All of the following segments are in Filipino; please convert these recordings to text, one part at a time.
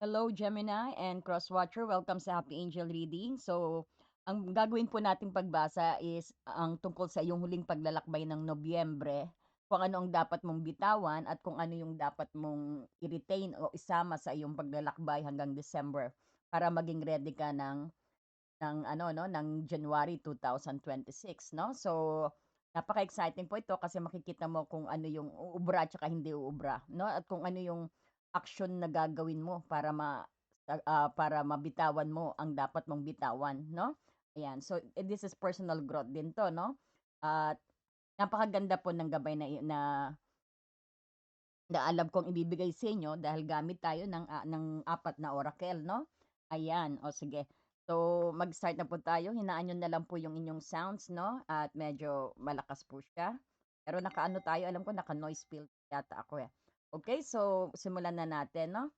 Hello, Gemini and Crosswatcher. Welcome sa Happy Angel Reading. So, ang gagawin po nating pagbasa is ang tungkol sa iyong huling paglalakbay ng Nobyembre, kung ano ang dapat mong bitawan at kung ano yung dapat mong i-retain o isama sa iyong paglalakbay hanggang December para maging ready ka ng ano no ng January 2026, no? So, napaka-exciting po ito kasi makikita mo kung ano yung uubra at saka hindi uubra, no? At kung ano yung action na gagawin mo para mabitawan mo ang dapat mong bitawan, no? Ayan. So, this is personal growth din to, no? At napakaganda po ng gabay na alam kong ibibigay sa inyo dahil gamit tayo ng apat na oracle, no? Ayan, o sige. So, mag-start na po tayo. Hinaan nyo na lang po yung inyong sounds, no? At medyo malakas po siya. Pero nakaano tayo, alam ko naka-noise field yata ako eh. Okay, so simulan na natin, no?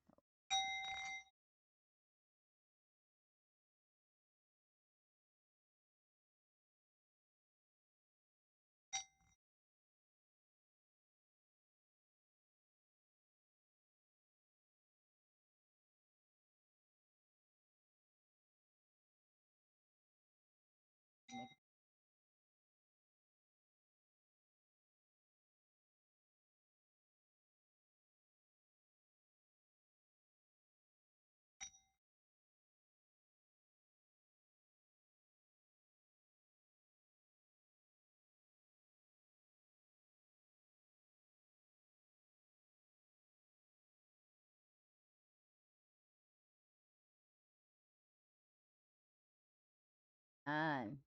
Ayan.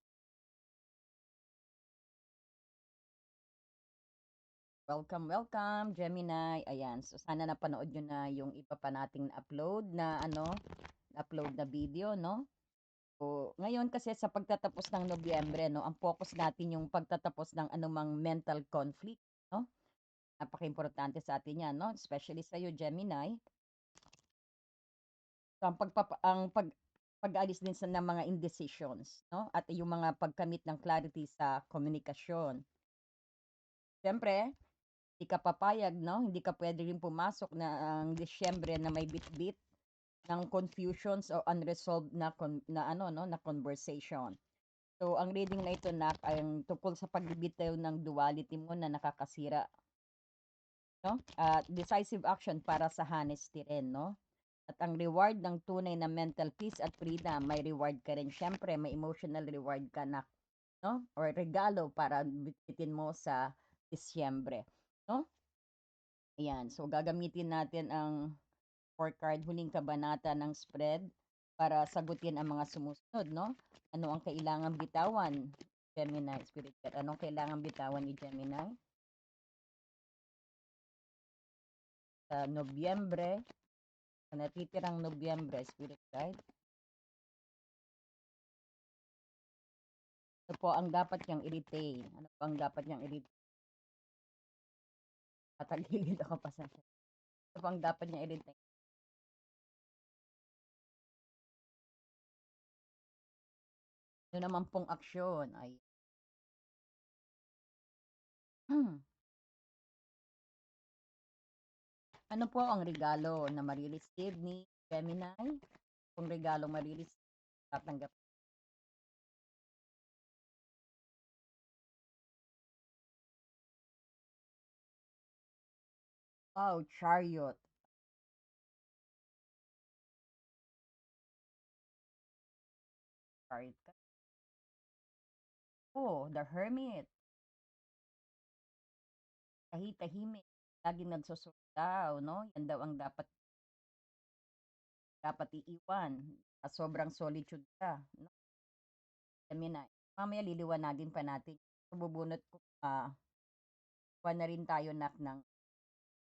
Welcome, welcome, Gemini. Ayan. So, sana napanood nyo na yung iba pa nating upload na upload na video, no? So, ngayon kasi sa pagtatapos ng Nobyembre, no, ang focus natin yung pagtatapos ng anumang mental conflict, no? Napaka-importante sa atin 'yan, no? Especially sa iyo, Gemini. So, pag-alis din ng mga indecisions, no? At yung mga pagkamit ng clarity sa komunikasyon. Siyempre, hindi ka papayag, no? Hindi ka pwede rin pumasok na ang Disyembre na may bit-bit ng confusions o unresolved na ano no na conversation. So, ang reading na ito ay tungkol sa pagbibitaw ng duality mo na nakakasira, no? At decisive action para sa honesty rin, no? At ang reward ng tunay na mental peace at freedom, may reward ka rin. Siyempre, may emotional reward ka na, no? Or regalo para bitbitin mo sa Disyembre, no? Ayan. So, gagamitin natin ang 4 card huling kabanata ng spread para sagutin ang mga sumusunod, no? Ano ang kailangan bitawan? Gemini Spirit Guide. Anong kailangan bitawan ni Gemini sa Nobyembre, sa natitirang Nobyembre, Spirit Guide? Ano po ang dapat niyang i-retain? Ano po ang dapat niyang i-retain? Tatagilid ako pa sa Ano po ang dapat niyang i-retain? Ano naman pong aksyon? Ay, ano po ang regalo na marireceive ni Gemini? Kung regalo marireceive, tatanggap. Wow, chariot. Chariot ka. Oh, the hermit. Tahimik. Laging nagsusundaw, no? Yan daw ang dapat iiwan. At sobrang solitude ka, no? Gemini. Mamaya liliwanagin pa natin. Bubunot ko, kuha na rin tayo ng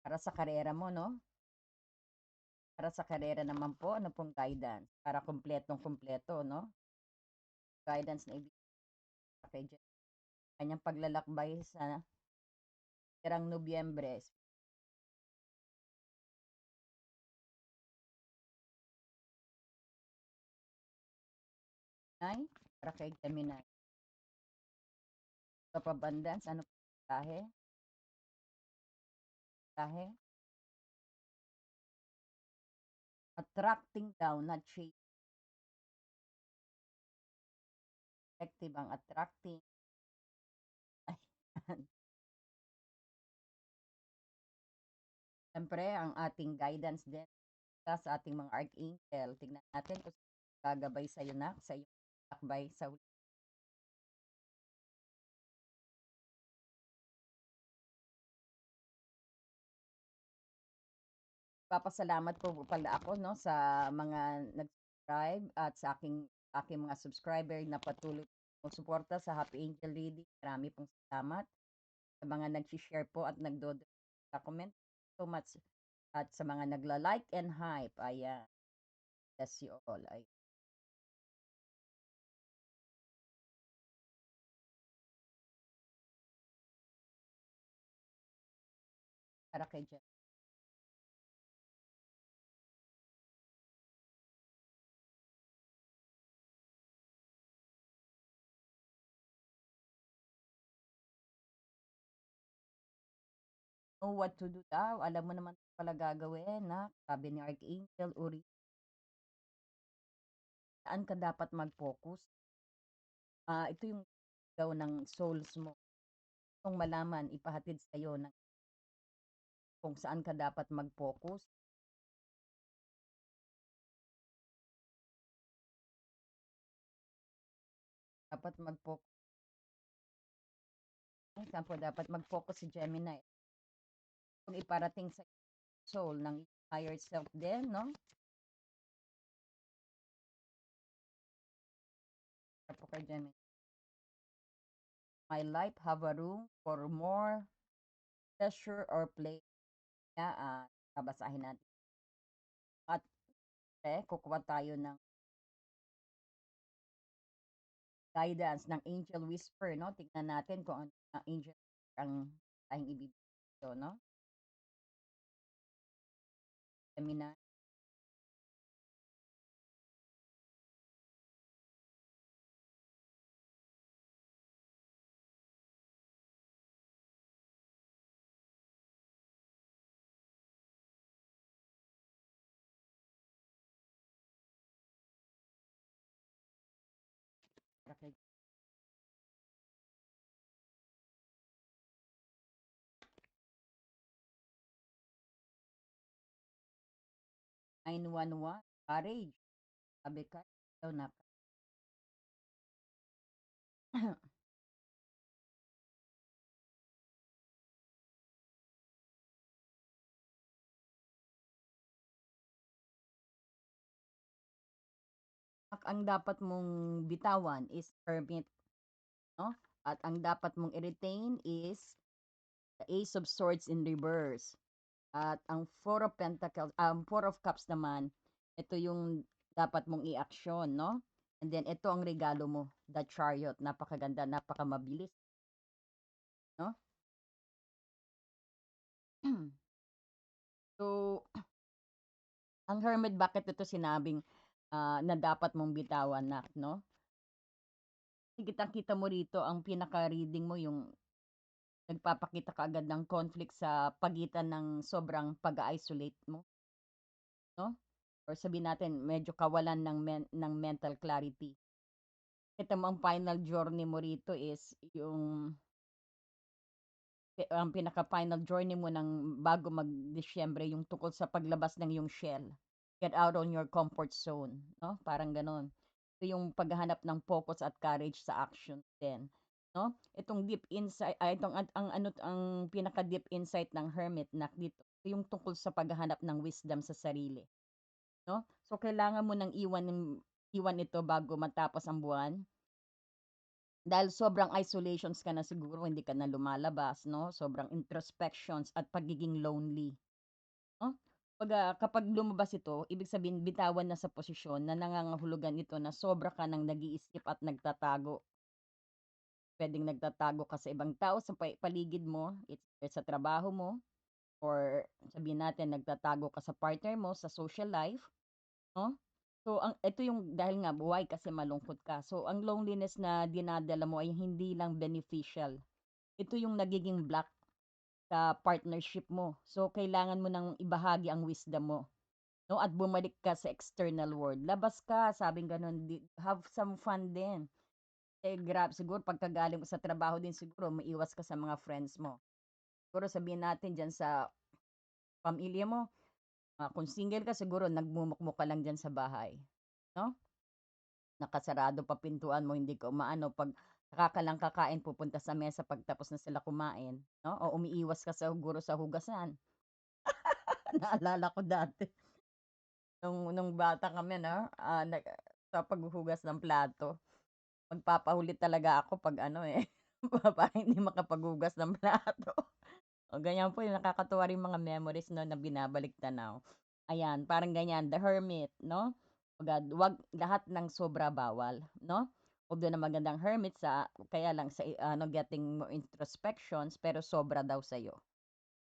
para sa karera mo, no? Para sa karera naman po, ano pong guidance? Para kumpletong-kumpleto, no? Guidance na ibigay kay Gemini. Kanyang paglalakbay sa tirang Nobyembre. Ay, para kay Gemini. Kapabandans, ano po? Tahe? Tahe? attracting daw, not chasing. Effective ang attracting. Ayan. Siyempre, ang ating guidance din sa ating mga archangel. Tignan natin kung gagabay sa iyo na, sa iyong lakbay sa huli. Papasalamat po pala ako no sa mga nag-subscribe at sa aking mga subscriber na patuloy suporta sa Happy Angel Reading. Marami pong salamat sa mga nag-share po at nagdo sa comment. So much at sa mga nagla-like and hype. Ayan. Bless you all. Ay, para kay Jen. Know what to do daw. Alam mo naman pala gagawin, na sabi ni Archangel Uri, saan ka dapat mag-focus? Ito yung daw ng souls mo. Kung malaman, ipahatid sa iyo ng kung saan ka dapat mag-focus. Dapat mag-focus. Saan po dapat mag-focus si Gemini? Kung iparating sa soul ng higher self din, no? Para po kay Gemini. My life have a room for more pleasure or play. Kaya, babasahin natin. At kukuha tayo ng guidance ng Angel Whisper, no? Tignan natin kung ano ang Angel ang tayong ibibigay ito, no? Gemini. Para kay 911, courage. Sabi ka, ito na. Ang dapat mong bitawan is hermit, no? At ang dapat mong i-retain is the Ace of Swords in reverse. At ang Four of Pentacles, Four of Cups naman, ito yung dapat mong i-action, no? And then ito ang regalo mo, the Chariot. Napakaganda, napakamabilis, no? So, ang Hermit, bakit ito sinabing na dapat mong bitawan na, no? Kitang-kita mo rito, ang pinaka-reading mo, yung nagpapakita ka agad ng conflict sa pagitan ng sobrang pag-isolate mo, no? Or sabihin natin, medyo kawalan ng mental clarity. Ito mo, ang final journey mo rito is yung ang pinaka-final journey mo ng bago mag-Disyembre, yung tungkol sa paglabas ng yung shell. Get out on your comfort zone, no? Parang gano'n. Ito yung paghahanap ng focus at courage sa action din, no? Itong deep insight, itong ang ano ang pinaka-deep insight ng hermit na dito, yung tungkol sa paghahanap ng wisdom sa sarili, no? So kailangan mo nang iwan ito bago matapos ang buwan. Dahil sobrang isolations ka na siguro, hindi ka na lumalabas, no? Sobrang introspections at pagiging lonely, no? Kapag lumabas ito, ibig sabihin bitawan na sa posisyon na nangangahulugan ito na sobra ka ng nag-iisip at nagtatago. Puwedeng nagtatago ka sa ibang tao sa paligid mo, it's sa trabaho mo, or sabihin natin nagtatago ka sa partner mo, sa social life, no? So, ito yung dahil nga buhay kasi malungkot ka. So, ang loneliness na dinadala mo ay hindi lang beneficial. Ito yung nagiging block sa partnership mo. So, kailangan mo nang ibahagi ang wisdom mo, 'no, at bumalik ka sa external world. Labas ka, sabing gano'n, have some fun din. Eh, siguro pagkagaling mo sa trabaho din siguro maiwas ka sa mga friends mo. Siguro sabihin natin diyan sa pamilya mo, kung single ka siguro nagmumukmok ka lang diyan sa bahay, 'no? Nakasarado pa pintuan mo, hindi ka umaano, 'pag saka ka lang kakain pupunta sa mesa pagtapos na sila kumain, 'no? O umiiwas ka siguro sa hugasan. Naalala ko dati nung bata kami 'no, sa paghuhugas ng plato, magpapahuli talaga ako 'pag ano, eh, para hindi makapaghugas ng plato. O ganyan po yung nakakatuwa ring mga memories 'no, na binabalik-tanaw. Ayan, parang ganyan, The Hermit 'no? 'Wag lahat ng sobra bawal 'no? Although na magandang hermit sa kaya lang sa ano, getting more introspections, pero sobra daw sa'yo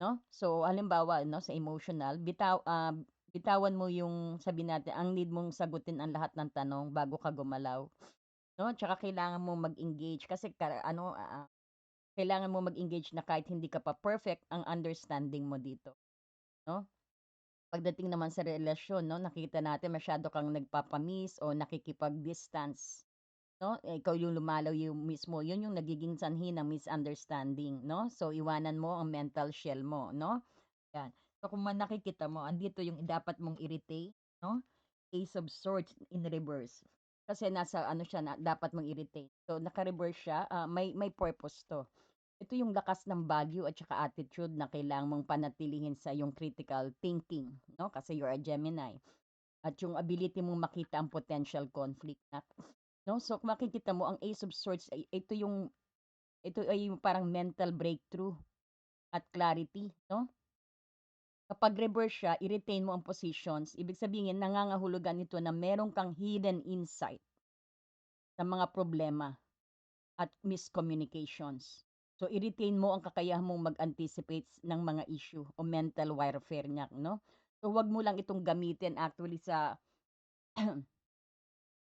'no? So, halimbawa 'no, sa emotional, bitawan mo yung sabihin natin, ang need mong sagutin ang lahat ng tanong bago ka gumalaw 'no? Tsaka kailangan mo mag-engage kasi ano, kailangan mo mag-engage na kahit hindi ka pa perfect, ang understanding mo dito 'no? Pagdating naman sa relasyon 'no, nakita natin masyado kang nagpapa-miss o nakikipag-distance 'no, eh, ikaw yung lumalayo mismo, yun yung nagiging sanhi ng misunderstanding 'no? So, iwanan mo ang mental shell mo 'no, 'yan. So, kung man nakikita mo andito yung dapat mong i-retain 'no, Ace of Swords in reverse. Kasi nasa ano siya na dapat mong i-retain. So, naka-reverse siya, may purpose 'to. Ito yung lakas ng value at saka attitude na kailangan mong panatilihin sa yung critical thinking 'no, kasi you're a Gemini. At yung ability mong makita ang potential conflict na 'no, so kung makikita mo ang Ace of Swords ay ito ay yung parang mental breakthrough at clarity 'no. Kapag reverse siya, i-retain mo ang positions, ibig sabihin nangangahulugan ito na meron kang hidden insight sa mga problema at miscommunications. So, i-retain mo ang kakayahan mong mag-anticipate ng mga issue o mental warfare niya 'no. So, 'wag mo lang itong gamitin actually sa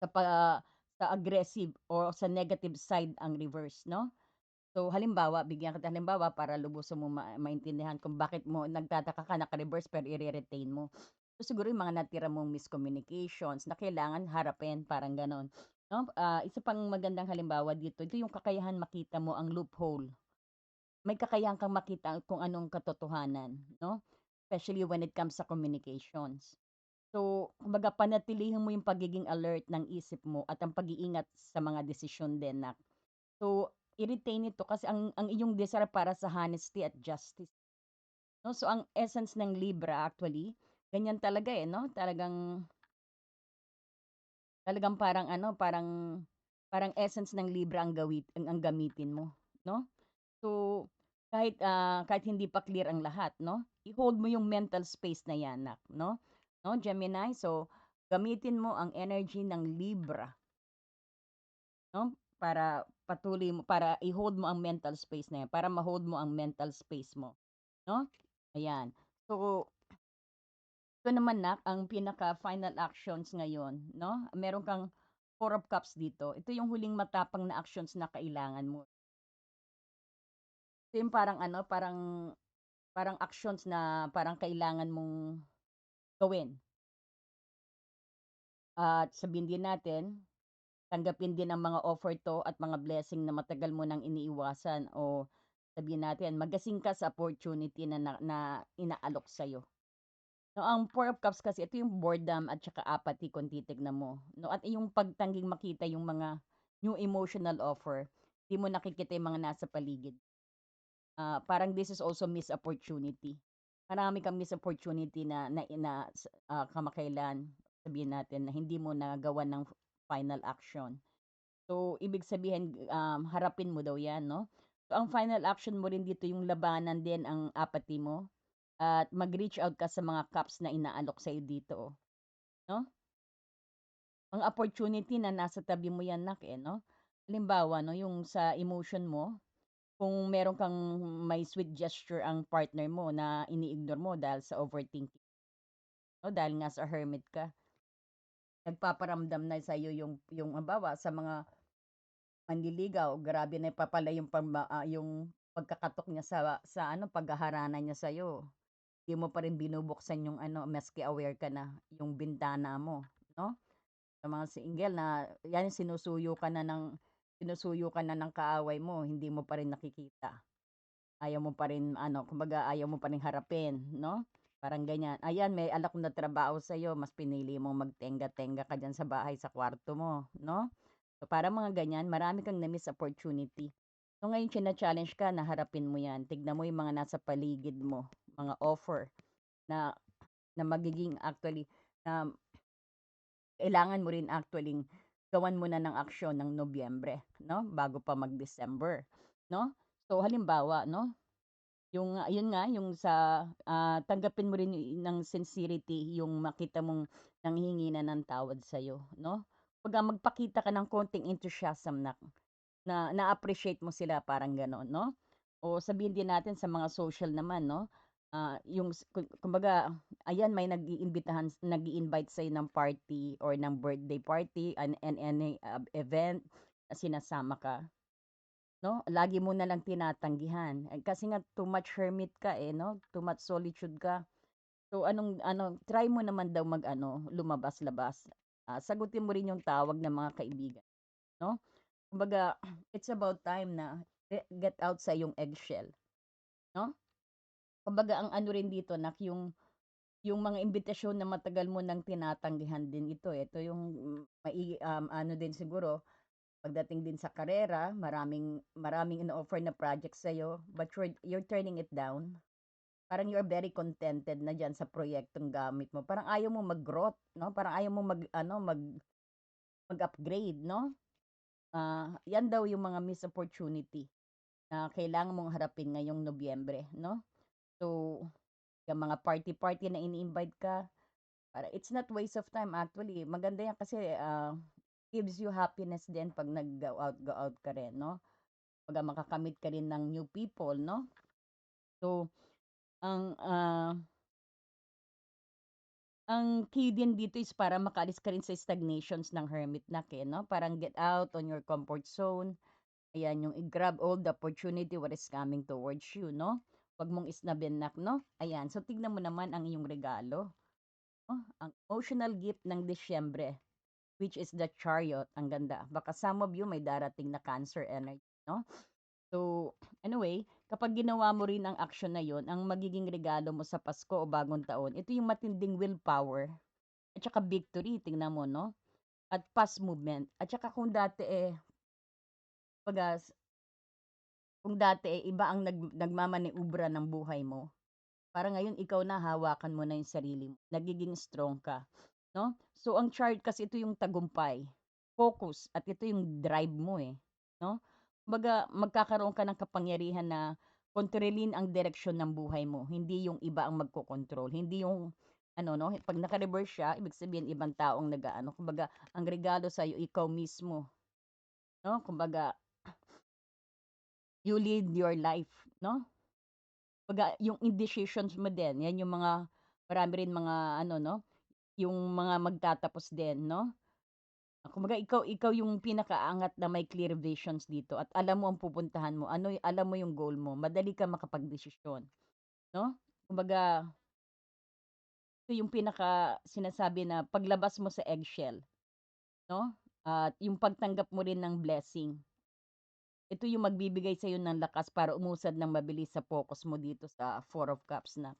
pa sa aggressive o sa negative side ang reverse 'no. So, halimbawa, bigyan kita halimbawa para lubusan mo maintindihan kung bakit mo nagtataka ka naka-reverse pero ire-retain mo. So, siguro yung mga natira mong miscommunications na kailangan harapin, parang gano'n, 'no? Isa pang magandang halimbawa dito, ito yung kakayahan makita mo ang loophole. May kakayahan kang makita kung anong katotohanan, 'no? Especially when it comes sa communications. So, kumbaga panatilihin mo yung pagiging alert ng isip mo at ang pag-iingat sa mga desisyon din na so, i-retain ito kasi ang iyong desire para sa honesty at justice, 'no? So, ang essence ng Libra actually, ganyan talaga, eh, 'no? Talagang talagang parang ano, parang parang essence ng Libra ang gamitin mo, 'no? So, kahit hindi pa clear ang lahat 'no, i-hold mo yung mental space na 'yan nak 'no, Gemini. So, gamitin mo ang energy ng Libra 'no, para i-hold mo ang mental space na 'yan, para ma-hold mo ang mental space mo 'no, ayan. So, ito naman nak, ang pinaka-final actions ngayon 'no, meron kang Four of Cups dito. Ito yung huling matapang na actions na kailangan mo. Ito yung parang ano, parang actions na parang kailangan mong gawin. At sabihin din natin, tanggapin din ang mga offer 'to at mga blessing na matagal mo nang iniiwasan o sabihin natin magasing ka sa opportunity na inaalok sa'yo. No, ang Four of Cups kasi ito yung boredom at saka apathy kung titignan mo, 'no, at yung pagtangging makita yung mga new emotional offer, 'di mo nakikita yung mga nasa paligid. Parang this is also missed opportunity. Marami kang missed opportunity kamakailan, sabihin natin na hindi mo nagawan ng final action. So, ibig sabihin, harapin mo daw 'yan 'no. So, ang final action mo rin dito yung labanan din ang apathy mo at mag-reach out ka sa mga cups na inaalok sa'yo dito, 'no. Ang opportunity na nasa tabi mo 'yan nak, eh, 'no. Halimbawa 'no, yung sa emotion mo, kung meron kang may sweet gesture ang partner mo na ini-ignore mo dahil sa overthinking 'no, dahil nga sa hermit ka. Nagpaparamdam na sa'yo yung halimbawa sa mga manliligaw, grabe na papala yung yung pagkakatok niya sa ano, paghaharana niya sa'yo. Di mo pa rin binubuksan yung ano, maski aware ka na yung bintana mo, 'no? Sa mga single na 'yan sinusuyo ka na ng kaaway mo, hindi mo pa rin nakikita. Ayaw mo pa rin ano, kumbaga ayaw mo pa ring harapin, 'no? Parang ganyan. Ayan, may alak na trabaho sa'yo, mas pinili mong magtenga-tenga ka diyan sa bahay, sa kwarto mo, 'no? So, parang mga ganyan, marami kang na-miss opportunity. So, ngayon china-challenge ka na harapin mo 'yan. Tignan mo yung mga nasa paligid mo, mga offer na na magiging actually na kailangan mo rin actually gawan mo na ng aksyon ng Nobyembre, 'no, bago pa mag-December, 'no? So, halimbawa, 'no, yung yun nga, yung sa, tanggapin mo rin ng sincerity yung makita mong nanghihingi na ng tawad sa'yo, 'no? Kumbaga magpakita ka ng konting enthusiasm na na-appreciate mo sila parang gano'n, 'no? O sabihin din natin sa mga social naman, 'no, yung kumbaga ayan may nag-i-invite sa'yo ng party or ng birthday party and any, event na sinasama ka, 'no? Lagi mo na lang tinatanggihan, kasi nga too much hermit ka, eh, 'no, too much solitude ka. So anong ano, try mo naman daw mag-ano, lumabas-labas, sagutin mo rin yung tawag ng mga kaibigan, 'no? Kumbaga, it's about time na get out sa yung eggshell, 'no? Kumbaga ang ano rin dito nak yung mga imbitasyon na matagal mo nang tinatanggihan din ito, eh. Ito yung ano din siguro pagdating din sa karera, maraming maraming ino-offer na project sa'yo, but you're turning it down. Parang you're very contented na diyan sa proyektong gamit mo. Parang ayaw mo mag-growth, 'no? Parang ayaw mo mag-ano, mag-upgrade, 'no? 'Yan daw yung mga missed opportunity na kailangan mong harapin ngayong Nobyembre, 'no? So, yung mga party-party na ini-invite ka, para it's not waste of time actually. Maganda yan kasi, gives you happiness din 'pag go out ka rin, 'no? 'Pagka makakamit ka rin ng new people, 'no? So, ang, ang key din dito is para makaalis ka rin sa stagnations ng hermit nak, eh, 'no? Parang get out on your comfort zone. Ayan, yung i-grab all the opportunity what is coming towards you, 'no? Wag mong isnabin nak, 'no? Ayan, so tignan mo naman ang iyong regalo, 'no? Ang emotional gift ng Disyembre, which is the Chariot. Ang ganda. Baka some of you may darating na Cancer energy, 'no? So, anyway, kapag ginawa mo rin ang aksyon na yon, ang magiging regalo mo sa Pasko o Bagong Taon, ito yung matinding willpower at saka victory, tingnan mo, 'no? At past movement. At saka kumbaga kung dati, iba ang nagmamaniubra ng buhay mo, para ngayon ikaw na hawakan mo na yung sarili mo, nagiging strong ka, 'no? So, ang chart kasi ito yung tagumpay, focus at ito yung drive mo, eh, 'no? Kumbaga magkakaroon ka ng kapangyarihan na kontrolin ang direksyon ng buhay mo, hindi yung iba ang magkokontrol, hindi yung ano, 'no, 'pag naka-reverse siya, ibig sabihin ibang taong nag-aano, kumbaga ang regalo sa'yo ikaw mismo, 'no? Kumbaga you lead your life, 'no? Kumbaga yung indecisions mo din, 'yan yung mga marami rin mga ano, 'no, yung mga magtatapos din, 'no? Kumbaga ikaw ikaw yung pinakaangat na may clear visions dito at alam mo ang pupuntahan mo, alam mo yung goal mo, madali kang makapagdesisyon, 'no? Kumbaga ito yung pinaka sinasabi na paglabas mo sa eggshell, 'no? At yung pagtanggap mo rin ng blessing. Ito yung magbibigay sa'yo ng lakas para umusad ng mabilis sa focus mo dito sa Four of Cups na,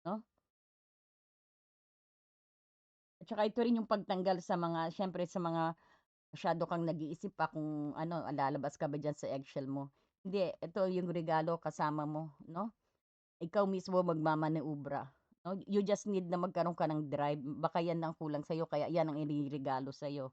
'no? At saka ito rin yung pagtanggal sa mga siyempre sa mga masyado kang nag-iisip pa kung ano, lalabas ka ba diyan sa eggshell mo. Hindi, ito yung regalo kasama mo, 'no? Ikaw mismo magmamanoobra, 'no? You just need na magkaroon ka ng drive, baka yan ang kulang sa'yo kaya yan ang ireregalo sa'yo.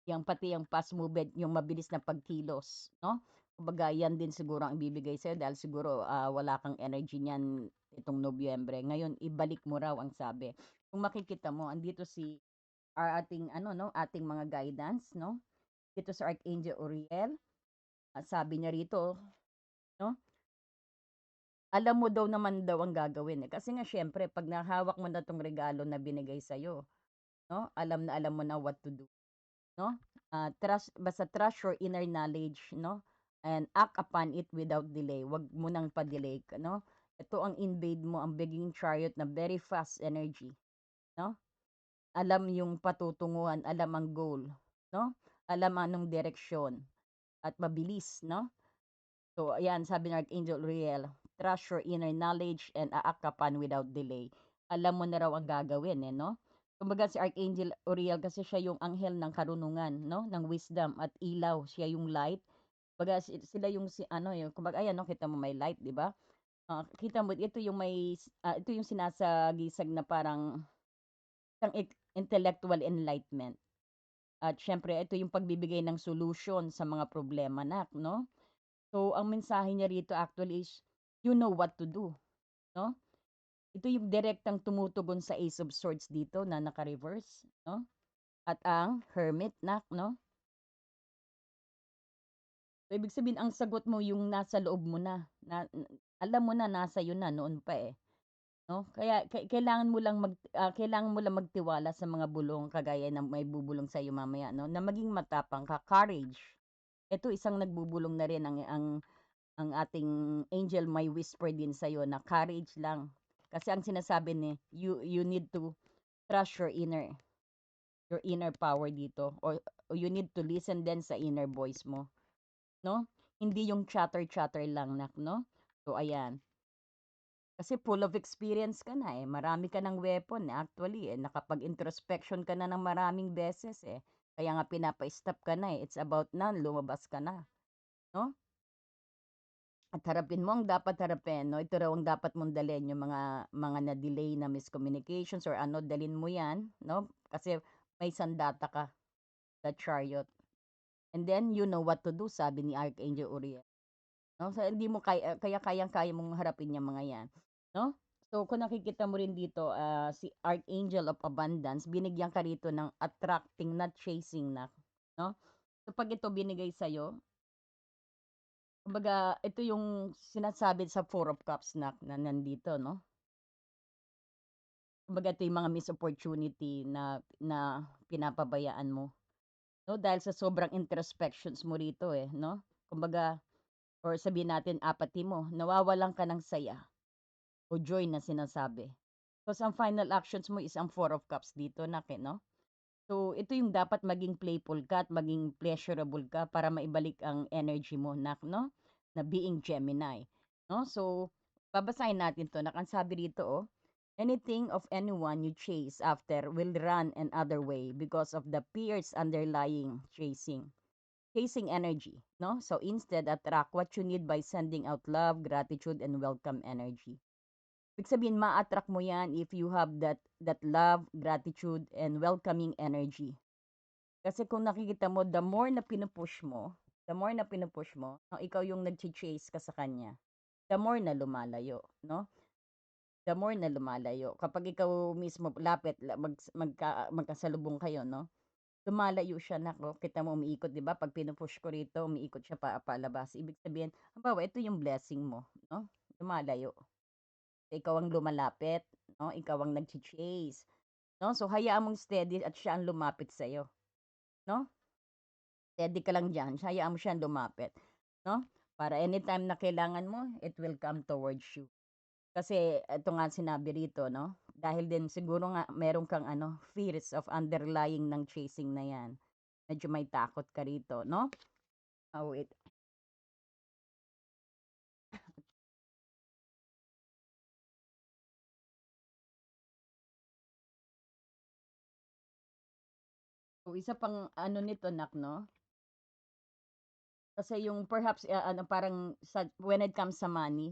Yang pati yang fast movement, yung mabilis na pagkilos, 'no? Kumbaga yan din siguro ang ibibigay sa'yo dahil siguro, wala kang energy niyan itong Nobyembre. Ngayon ibalik mo raw ang sabi. Kung makikita mo andito ating ano 'no, ating mga guidance 'no, dito sa Archangel Uriel, sabi niya rito 'no, alam mo daw naman daw ang gagawin, eh, kasi nga siyempre 'pag nahawak mo na 'tong regalo na binigay sa'yo 'no, alam na alam mo na what to do 'no, trust your inner knowledge 'no, and act upon it without delay, 'wag mo nang pa-delay 'no. Ito ang invade mo, ang Begging Chariot na very fast energy, 'no? Alam yung patutunguhan, alam ang goal, 'no? Alam anong direksyon at mabilis, 'no? So ayan, sabi ni Archangel Uriel, "Trust your inner knowledge and act upon without delay." Alam mo na raw ang gagawin, eh, 'no? Kumbaga si Archangel Uriel kasi siya yung anghel ng karunungan, 'no, ng wisdom at ilaw, siya yung light. Kumbaga sila yung ano, yung kumbaga ayan 'no, kita mo may light, 'di ba? Kita mo ito yung ito yung sinasagisag na parang isang intellectual enlightenment. At siyempre ito yung pagbibigay ng solution sa mga problema nak, 'no? So, ang mensahe niya rito actually is, you know what to do, 'no? Ito yung direktang tumutugon sa Ace of Swords dito na naka-reverse, 'no? At ang Hermit nak, 'no? So, ibig sabihin ang sagot mo yung nasa loob mo na alam mo na nasa iyo na noon pa, eh, 'no? Kaya kailangan mo lang kailangan mo lang magtiwala sa mga bulong kagaya ng may bubulong sa'yo mamaya, 'no, na maging matapang ka, courage. Ito isang nagbubulong na rin ang ating angel may whisper din sa'yo na courage lang. Kasi ang sinasabi ni you need to trust your inner power dito or you need to listen din sa inner voice mo, 'no? Hindi yung chatter-chatter lang nak, 'no? So ayan, kasi full of experience ka na, eh, marami ka ng weapon, eh, actually, eh, nakapag-introspection ka na ng maraming beses, eh. Kaya nga pinapa-stop ka na, eh, it's about na lumabas ka na, 'no? At harapin mo ang dapat harapin 'no, ito raw ang dapat mong dalhin yung mga na-delay na miscommunications or ano dalhin mo 'yan 'no, kasi may sandata ka, the Chariot. And then you know what to do sabi ni Archangel Uriel 'no, so hindi mo kaya kayang-kaya mong harapin yang mga 'yan 'no. So kung nakikita mo rin dito, si Archangel of Abundance binigyan ka rito ng attracting not chasing na 'no. So 'pag ito binigay sa'yo, kumbaga ito yung sinasabi sa Four of Cups na nandito 'no. Kumbaga ito yung mga missed opportunity na pinapabayaan mo 'no, dahil sa sobrang introspections mo rito, eh, 'no. Kumbaga or sabihin natin apathy mo, nawawalan ka ng saya o joy na sinasabi. Tapos ang final actions mo is ang Four of Cups dito nak, eh, 'no. So ito yung dapat maging playful ka at maging pleasurable ka para maibalik ang energy mo nak, 'no, na being Gemini, 'no. So babasahin natin 'to nak, ang sabi rito, oh, "Anything of anyone you chase after will run another way because of the fears underlying chasing energy, 'no. So instead attract what you need by sending out love, gratitude, and welcome energy." Ibig sabihin ma-attract mo 'yan if you have that love, gratitude, and welcoming energy. Kasi kung nakikita mo the more na pinu-push mo, ikaw yung nagche-chase ka sa kanya, the more na lumalayo, 'no? The more na lumalayo. Kapag ikaw mismo lapit magkasalubong kayo, 'no, lumalayo siya naku, kita mo umiikot 'di ba 'pag pinu-push ko rito umiikot siya palabas. Ibig sabihin, halimbawa ito yung blessing mo, 'no, lumalayo. Ikaw ang lumalapit, 'no, ikaw ang nagche-chase, 'no? So hayaan mong steady at siya ang lumapit sa'yo, 'no? Steady ka lang diyan, hayaan mo siyang lumapit, 'no? Para anytime na kailangan mo, it will come towards you. Kasi ito nga sinabi rito 'no, dahil din siguro nga meron kang ano, fears of underlying ng chasing na 'yan. Medyo may takot ka rito 'no? Wait. So isa pang ano nito nak 'no, kasi yung perhaps, ano parang when it comes sa money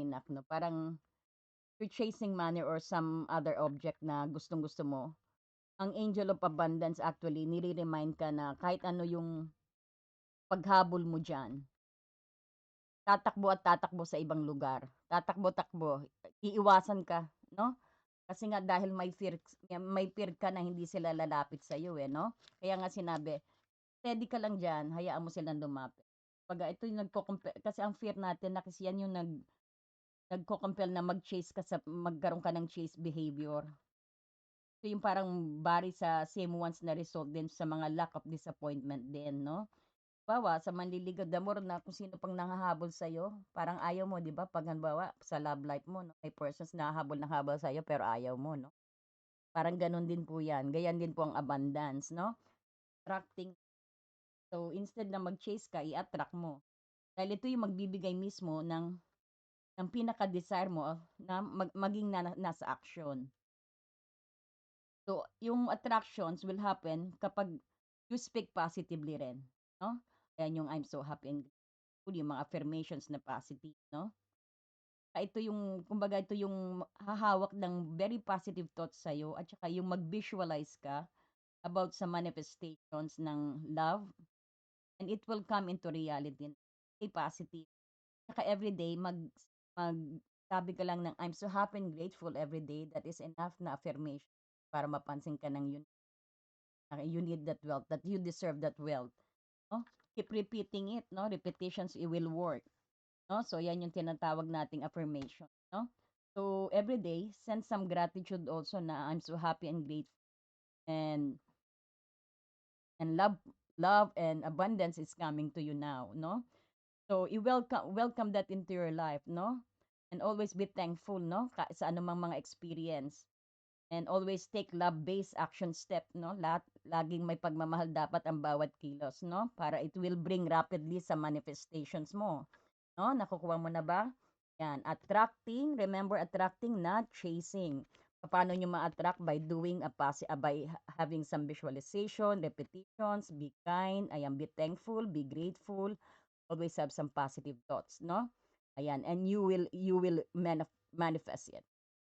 nak 'no, parang you're chasing money or some other object na gustong-gusto mo. Ang Angel of Abundance actually nire-remind ka na kahit ano yung paghabol mo diyan, tatakbo at tatakbo sa ibang lugar. Tatakbo-takbo, iiwasan ka, 'no? Kasi nga dahil may fear ka na hindi sila lalapit sa iyo eh, 'no? Kaya nga sinabi, steady ka lang diyan, hayaan mo silang lumapit. Kumbaga ito yung kasi ang fear natin na kasi yan yung nagko-compel na mag-chase ka magkaroon ka ng chase behavior. So yung parang bari sa same ones na result din sa mga lack of disappointment din, 'no? Halimbawa sa manliligaw, the more na kung sino pang nanghahabol sa'yo, parang ayaw mo 'di ba 'pag halimbawa sa love life mo 'no, may persons na hahabol ng habol sa'yo pero ayaw mo 'no, parang gano'n din po 'yan, ganyan din po ang abundance 'no, attracting. So instead na mag-chase ka, i-attract mo. Dahil ito yung magbibigay mismo ng pinaka-desire mo na maging nasa action. So, yung attractions will happen kapag you speak positively rin, 'no? Ayan yung I'm so happy and grateful, yung mga affirmations na positive, 'no? Ito yung kumbaga ito yung hahawak ng very positive thoughts sa'yo at saka yung mag-visualize ka about sa manifestations ng love and it will come into reality. Stay positive. Tsaka everyday magsabi ka lang ng, "I'm so happy and grateful every day." That is enough na affirmation para mapansin ka ng you need that wealth, that you deserve that wealth, 'no? Keep repeating it, 'no? Repetitions, it will work, 'no? So, 'yan yung tinatawag nating affirmation, 'no? So, every day, send some gratitude also na, "I'm so happy and grateful and love and abundance is coming to you now," 'no? So, welcome that into your life, 'no? And always be thankful, 'no, sa anumang mga experience. And always take love-based action step, 'no? Laging may pagmamahal dapat ang bawat kilos, 'no? Para it will bring rapidly sa manifestations mo, 'no? Nakukuha mo na ba? Yan, attracting, remember attracting, not chasing. Paano nyo ma-attract? By doing by having some visualization, repetitions, be kind, ayan, be thankful, be grateful, always have some positive thoughts, no? Ayan, and you will manifest it.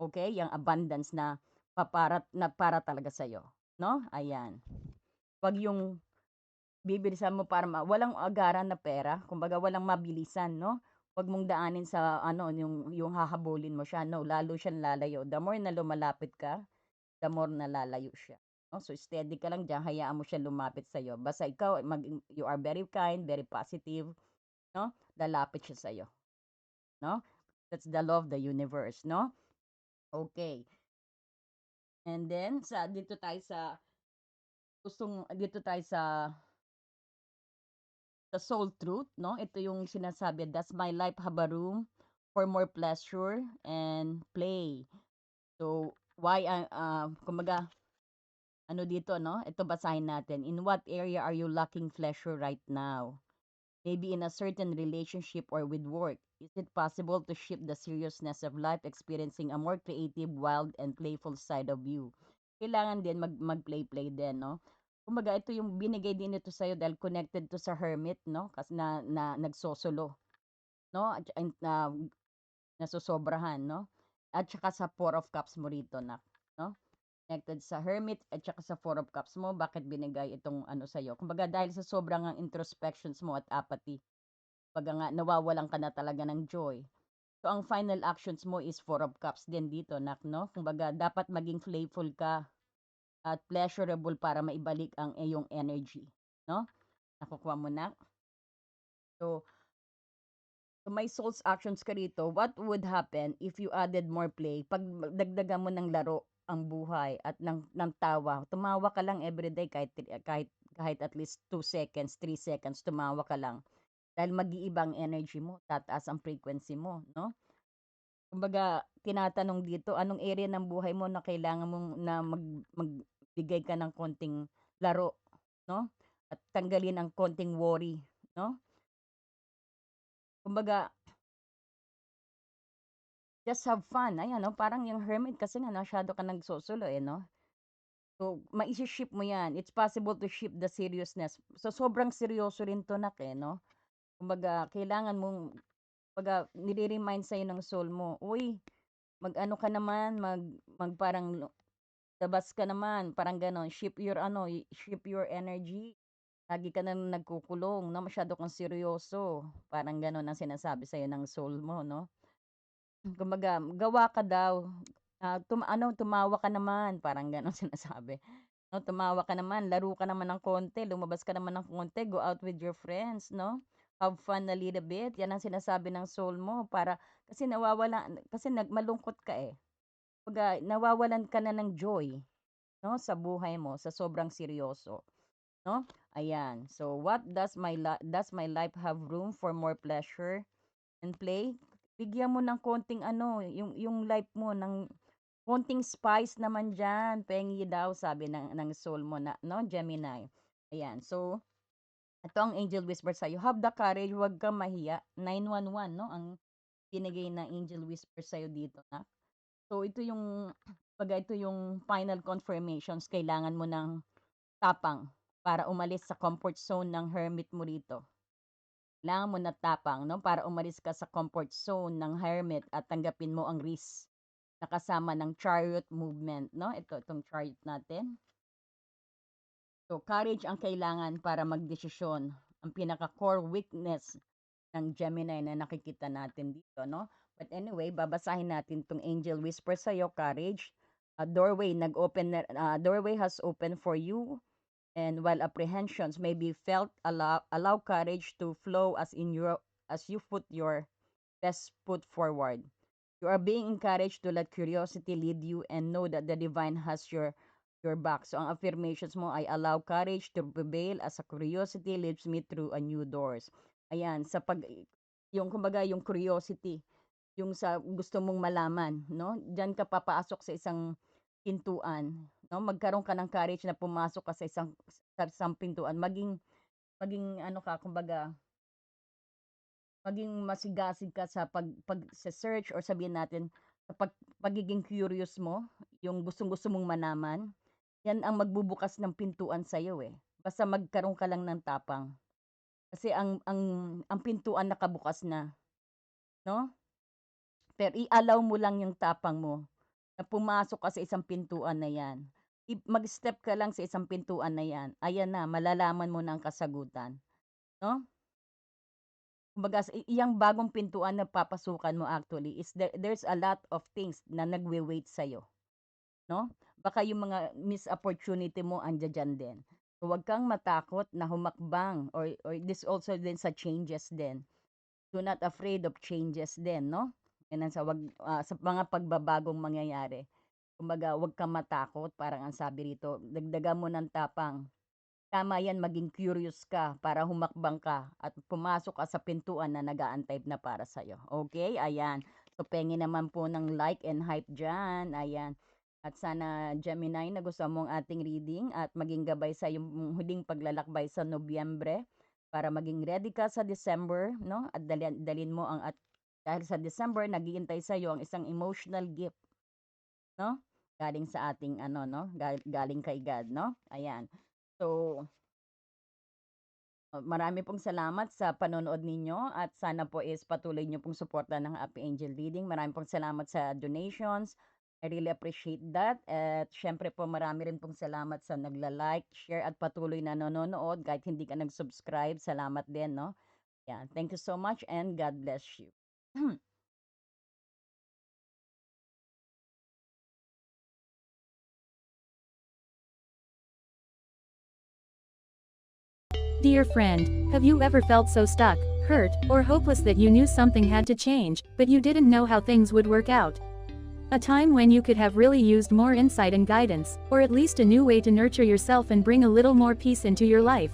Okay? Yung abundance na para talaga sa 'no? Ayan. 'Wag yung bibilisan mo para walang agaran na pera, kumbaga walang mabilisan, 'no? 'Wag mong daanin sa ano, yung hahabulin mo siya, no, lalo siyang lalayo. The more na lumalapit ka, the more na lalayo siya, 'no? So, steady ka lang diyan, hayaan mo siya lumapit sa'yo. Basta ikaw you are very kind, very positive, 'no? Lalapit siya sa'yo, 'no? That's the law of the universe, 'no? Okay. And then dito tayo sa soul truth, 'no? Ito yung sinasabi, "Does my life have a room for more pleasure and play?" So, kumbaga ano dito 'no, ito basahin natin, "In what area are you lacking pleasure right now? Maybe in a certain relationship or with work. Is it possible to shift the seriousness of life, experiencing a more creative, wild, and playful side of you?" Kailangan din mag-play-play din, 'no? Kumbaga ito yung binigay din ito sa'yo dahil connected 'to sa hermit, 'no? Kasi na nagsosolo, 'no? And nasosobrahan, 'no? At saka sa Four of Cups mo rito, 'no? Connected sa hermit at saka sa Four of Cups mo, bakit binigay itong ano sa'yo? Kumbaga dahil sa sobrang ngang introspections mo at apathy. Kumbaga nga nawawalan ka na talaga ng joy. So, ang final actions mo is Four of Cups din dito, 'no? Kumbaga dapat maging playful ka at pleasurable para maibalik ang iyong energy, 'no? Nakukuha mo na? So, may soul's actions ka rito, what would happen if you added more play? 'Pag dagdagan mo ng laro ang buhay at ng tawa, tumawa ka lang everyday kahit at least 2 seconds, 3 seconds, tumawa ka lang. Dahil mag-iiba ang energy mo, tataas ang frequency mo, 'no? Kumbaga tinatanong dito, anong area ng buhay mo na kailangan mong na magbigay ka ng konting laro, 'no? At tanggalin ang konting worry, 'no? Kumbaga, just have fun, ayan 'no, parang yung hermit kasi nga masyado ka nagsosulo, eh, 'no? So, shift mo 'yan, it's possible to shift the seriousness. So, sobrang seryoso rin 'to, nak, eh, 'no? Kumbaga kailangan mong kumbaga nire-remind sa'yo ng soul mo, "Uy, mag-ano ka naman, parang labas ka naman." Parang gano'n, shift your energy. Lagi ka ng nagkukulong 'no, masyado kang seryoso, parang gano'n ang sinasabi sa'yo ng soul mo 'no. Kumbaga gawa ka daw, tumawa ka naman, parang gano'n sinasabi, 'no. Tumawa ka naman, laro ka naman ng konti, lumabas ka naman ng konti, go out with your friends 'no. Have fun a little bit, 'yan ang sinasabi ng soul mo para kasi malungkot ka, eh. Kumbaga nawawalan ka na ng joy 'no, sa buhay mo sa sobrang seryoso. no? Ayan. So, what does my life have room for more pleasure and play? Bigyan mo ng konting ano, yung life mo ng konting spice naman diyan. Pengi daw sabi ng soul mo na, no, Gemini. Ayan. So, ito ang angel whisper sa iyo. Have the courage, huwag kang mahiya. 911, no? Ang binigay na angel whisper sa iyo dito, na. So, ito yung ito yung final confirmations. Kailangan mo ng tapang para umalis sa comfort zone ng hermit mo rito. Kailangan mo na tapang, no? Para umalis ka sa comfort zone ng hermit at tanggapin mo ang risk na kasama ng chariot movement, no? Itong chariot natin. So, courage ang kailangan para magdesisyon. Ang pinaka-core weakness ng Gemini na nakikita natin dito, no? But anyway, babasahin natin tong angel whisper sa iyo, courage. A doorway has opened for you, and while apprehensions may be felt, allow courage to flow as you put your best foot forward. You are being encouraged to let curiosity lead you and know that the divine has your back. So ang affirmations mo ay allow courage to prevail as a curiosity leads me through a new doors. Ayan, yung kumbaga yung curiosity, yung sa gusto mong malaman, no? Diyan ka papasok sa isang pintuan, no? Magkaroon ka ng courage na pumasok ka sa isang pintuan, maging ano ka, kumbaga maging masigasig ka sa sa search, or sabihin natin sa pagiging curious mo, yung gustong-gusto mong malaman. Yan ang magbubukas ng pintuan sa iyo eh. Basta magkaroon ka lang ng tapang. Kasi ang pintuan nakabukas na, no? Pero i-allow mo lang yung tapang mo na pumasok ka sa isang pintuan na yan. Mag-step ka lang sa isang pintuan na yan. Ayan na, malalaman mo na ang kasagutan, no? Kumbaga iyang bagong pintuan na papasukan mo actually is there's a lot of things na nagwe-wait sa iyo, no? Baka yung mga missed opportunity mo andiyan diyan din. So, huwag kang matakot na humakbang, or this also din sa changes din. Do not afraid of changes din, no? Yan ang sa mga pagbabagong mangyayari. Kumbaga, huwag kang matakot, parang ang sabi rito, dagdagan mo ng tapang. Tama yan, maging curious ka para humakbang ka at pumasok ka sa pintuan na nag-aantay na para sa'yo. Okay? Ayan. So, pengi naman po ng like and hype dyan. Ayan. At sana, Gemini, na gusto mong ating reading at maging gabay sa yung huling paglalakbay sa Nobyembre para maging ready ka sa December, no? At dalin mo dahil sa December, naghihintay sa iyo ang isang emotional gift, no? Galing sa ating no? Galing kay God, no? Ayan. So, marami pong salamat sa panonood ninyo at sana po is patuloy niyo pong suportahan ng Happy Angel Reading. Marami pong salamat sa donations. I really appreciate that. At syempre po marami rin pong salamat sa nagla-like, share at patuloy na nanonood kahit hindi ka nag-subscribe. Salamat din, no? Yeah, thank you so much and God bless you. Dear friend, have you ever felt so stuck, hurt, or hopeless that you knew something had to change, but you didn't know how things would work out? A time when you could have really used more insight and guidance, or at least a new way to nurture yourself and bring a little more peace into your life.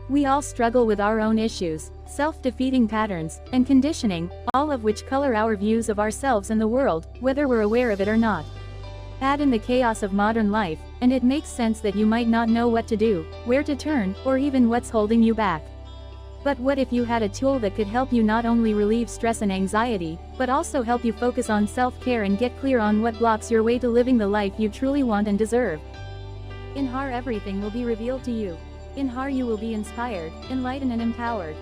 We all struggle with our own issues, self-defeating patterns, and conditioning, all of which color our views of ourselves and the world, whether we're aware of it or not. Add in the chaos of modern life, and it makes sense that you might not know what to do, where to turn, or even what's holding you back. But what if you had a tool that could help you not only relieve stress and anxiety, but also help you focus on self-care and get clear on what blocks your way to living the life you truly want and deserve? In HAR, everything will be revealed to you. In HAR, you will be inspired, enlightened and empowered.